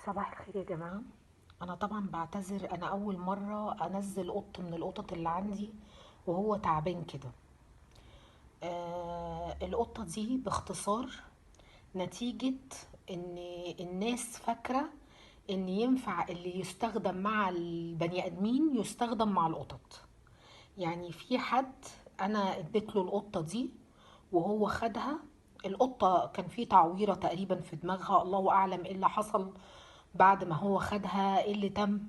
صباح الخير يا جماعة. أنا طبعا بعتذر، أنا أول مرة أنزل قط من القطط اللي عندي وهو تعبان كده. القطة دي باختصار نتيجة إن الناس فاكرة إن ينفع اللي يستخدم مع البني آدمين يستخدم مع القطط. يعني في حد أنا اديت له القطة دي وهو خدها. القطة كان في تعويرة تقريبا في دماغها، الله أعلم إيه اللي حصل. بعد ما هو خدها ايه اللي تم؟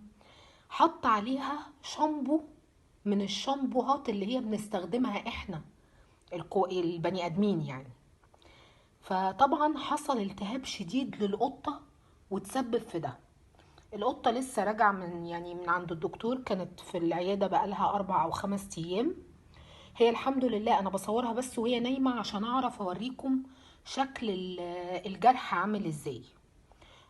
حط عليها شامبو من الشامبوهات اللي هي بنستخدمها احنا البني ادمين يعني. فطبعا حصل التهاب شديد للقطة وتسبب في ده. القطة لسه راجعة من عند الدكتور، كانت في العيادة بقالها 4 أو 5 أيام. هي الحمد لله، أنا بصورها بس وهي نايمة عشان أعرف أوريكم شكل الجرح عامل إزاي.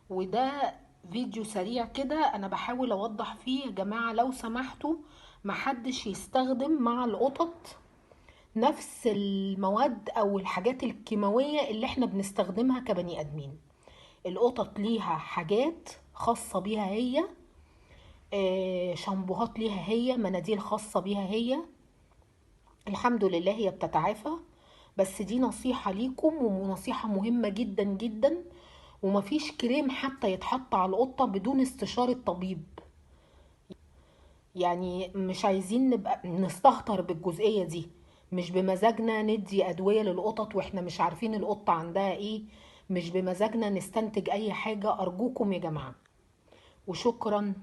وده فيديو سريع كده انا بحاول اوضح فيه يا جماعة لو سمحتوا محدش يستخدم مع القطط نفس المواد او الحاجات الكيماوية اللي احنا بنستخدمها كبني ادمين. القطط ليها حاجات خاصة بيها هي، شامبوهات ليها هي، مناديل خاصة بيها هي. الحمد لله هي بتتعافى. بس دي نصيحة ليكم ونصيحة مهمة جدا جدا. ومفيش كريم حتى يتحط على القطة بدون استشارة طبيب. يعني مش عايزين نبقى نستهتر بالجزئية دي. مش بمزاجنا ندي أدوية للقطط واحنا مش عارفين القطة عندها ايه. مش بمزاجنا نستنتج اي حاجة، ارجوكم يا جماعة. وشكرا.